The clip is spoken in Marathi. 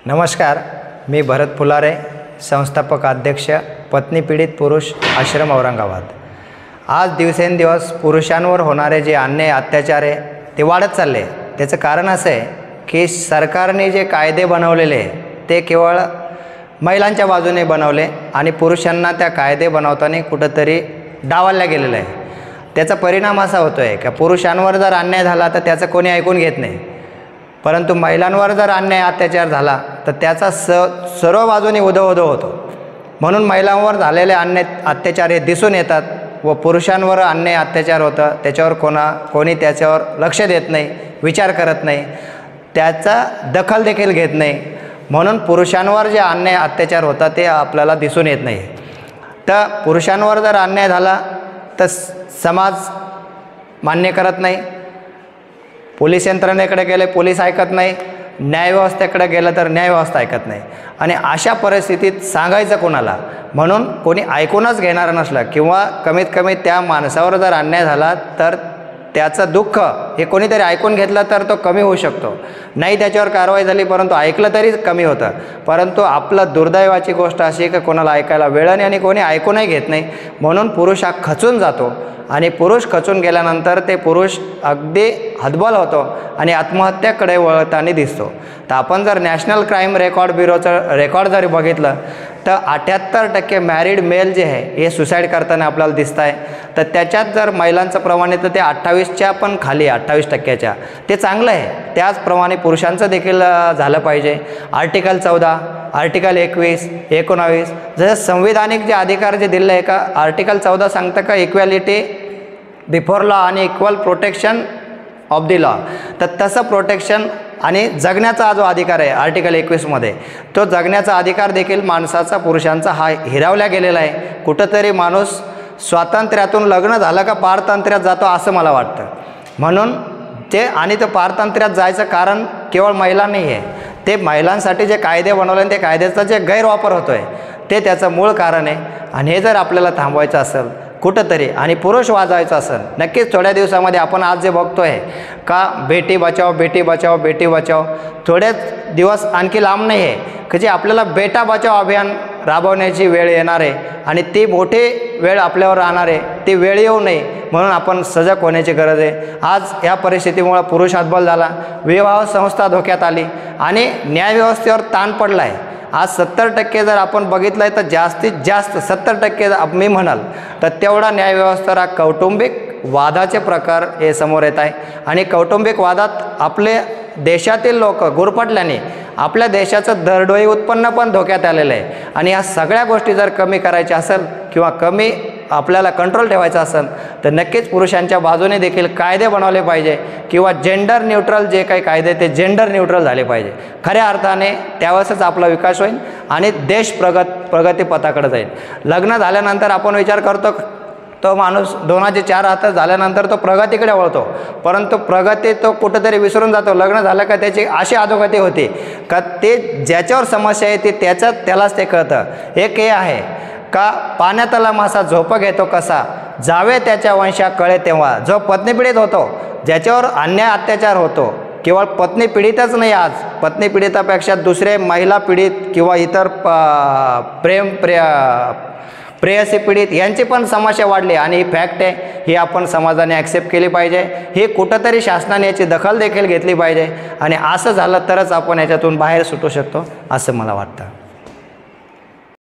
नमस्कार, मी भरत फुलारे, संस्थापक अध्यक्ष पत्नी पीडित पुरुष आश्रम औरंगाबाद। आज दिवसेंदिवस पुरुषांवर होणारे जे अन्याय अत्याचार आहे ते वाढत चालले। त्याचं कारण असं आहे की सरकारने जे कायदे बनवलेले ते केवळ महिलांच्या बाजूने बनवले आणि पुरुषांना त्या कायदे बनवताना कुठंतरी डावलल्या गेलेलं आहे। त्याचा परिणाम असा होतो आहे की पुरुषांवर जर अन्याय झाला तर त्याचं कोणी ऐकून घेत नाही, परंतु महिलांवर जर अन्याय अत्याचार झाला तर त्याचा सर्व बाजूने उदो होतो। म्हणून महिलांवर झालेले अन्याय अत्याचार हे दिसून येतात व पुरुषांवर अन्याय अत्याचार होतं त्याच्यावर कोणी त्याच्यावर लक्ष देत नाही, विचार करत नाही, त्याचा दखल देखील घेत नाही। म्हणून पुरुषांवर जे अन्याय अत्याचार होता ते आपल्याला दिसून येत नाही। तर पुरुषांवर जर अन्याय झाला तर समाज मान्य करत नाही, पोलीस यंत्रणेकडे गेले पोलीस ऐकत नाही, न्यायव्यवस्थेकडे गेलं तर न्यायव्यवस्था ऐकत नाही। आणि अशा परिस्थितीत सांगायचं कोणाला? म्हणून कोणी ऐकूनच घेणार नसलं किंवा कमीत कमी त्या माणसावर जर अन्याय झाला तर त्याचं दुःख हे कोणीतरी ऐकून घेतलं तर तो कमी होऊ शकतो। नाही त्याच्यावर कारवाई झाली परंतु ऐकलं तरी कमी होतं। परंतु आपलं दुर्दैवाची गोष्ट अशी आहे की कोणाला ऐकायला वेळ नाही आणि कोणी ऐकूनही घेत नाही। म्हणून पुरुष हा खचून जातो आणि पुरुष खचून गेल्यानंतर ते पुरुष अगदी हतबल होतो आणि आत्महत्याकडे वळताना दिसतो। तर आपण जर नॅशनल क्राईम रेकॉर्ड ब्युरोचं रेकॉर्ड जरी बघितलं तर 78% मॅरिड मेल जे आहे हे सुसाईड करताना आपल्याला दिसत आहे। तर त्याच्यात जर महिलांचं प्रमाण आहे तर ते 28च्या पण खाली 28%च्या, ते चांगलं आहे। त्याचप्रमाणे पुरुषांचं देखील झालं पाहिजे। आर्टिकल 14, आर्टिकल 21, 19 जसं संविधानिक जे अधिकार जे दिले आहे का, आर्टिकल 14 सांगतं का इक्वॅलिटी बिफोर लॉ आणि equal protection of the law. तर तसं प्रोटेक्शन आणि जगण्याचा जो अधिकार आहे आर्टिकल 21मध्ये, तो जगण्याचा अधिकार देखील माणसाचा पुरुषांचा हा हिरावला गेलेला आहे। कुठंतरी माणूस स्वातंत्र्यातून लग्न झालं का पारतंत्र्यात जातो असं मला वाटतं। म्हणून ते आणि ते पारतंत्र्यात जायचं कारण केवळ महिला नाही आहे, ते महिलांसाठी जे कायदे बनवले ते कायद्याचा जे गैरवापर होतो आहे ते त्याचं मूळ कारण आहे। आणि हे जर आपल्याला थांबवायचं असेल कुठंतरी आणि पुरुष वाजवायचं असेल, नक्कीच थोड्या दिवसामध्ये आपण आज जे बघतो आहे का बेटी बचाओ बेटी बचाओ बेटी बचाओ, थोडेच दिवस आणखी लांब नाही आहे की जे आपल्याला बेटा बचाओ अभियान राबवण्याची वेळ येणार आहे आणि ती मोठी वेळ आपल्यावर राहणार आहे। ती वेळ येऊ नये म्हणून आपण सजग होण्याची गरज आहे। आज या परिस्थितीमुळे पुरुष हतबल झाला, विवाह संस्था धोक्यात आली आणि न्यायव्यवस्थेवर ताण पडला आहे। आज 70% जर आपण बघितलं आहे तर जास्तीत जास्त 70% मी म्हणाल तर तेवढा न्यायव्यवस्थेला कौटुंबिक वादाचे प्रकार हे समोर येत आहे। आणि कौटुंबिक वादात आपले देशातील लोक गुरफटल्याने आपल्या देशाचं दरडोई उत्पन्न पण धोक्यात आलेलं आहे। आणि या सगळ्या गोष्टी जर कमी करायच्या असेल किंवा कमी आपल्याला कंट्रोल ठेवायचं असेल तर नक्कीच पुरुषांच्या बाजूने देखील कायदे बनवले पाहिजे किंवा जेंडर न्यूट्रल जे काही कायदे ते जेंडर न्यूट्रल झाले पाहिजे। खऱ्या अर्थाने त्यावेळेसच आपला विकास होईल आणि देश प्रगतीपथाकडे जाईल। लग्न झाल्यानंतर आपण विचार करतो तो माणूस 2 हात झाल्यानंतर तो प्रगतीकडे वळतो, परंतु प्रगती तो कुठंतरी विसरून जातो। लग्न झालं का त्याची अशी अधोगती होती का ते ज्याच्यावर समस्या आहे ती त्यालाच ते कळतं। एक हे आहे का पाण्यातला मासा झोप घेतो कसा, जावे त्याच्या वंशा कळे तेव्हा। जो पत्नी पीडित होतो, ज्याच्यावर अन्याय अत्याचार होतो, केवळ पत्नी पीडितच नाही, आज पत्नी पीडितापेक्षा दुसरे महिला पीडित किंवा इतर प्रेयसी पीडित यांची पण समस्या वाढली आणि ही फॅक्ट आहे, ही आपण समाजाने ॲक्सेप्ट केली पाहिजे। ही कुठंतरी शासनाने याची दखल देखील घेतली पाहिजे आणि असं झालं तरच आपण याच्यातून बाहेर सुटू शकतो असं मला वाटतं।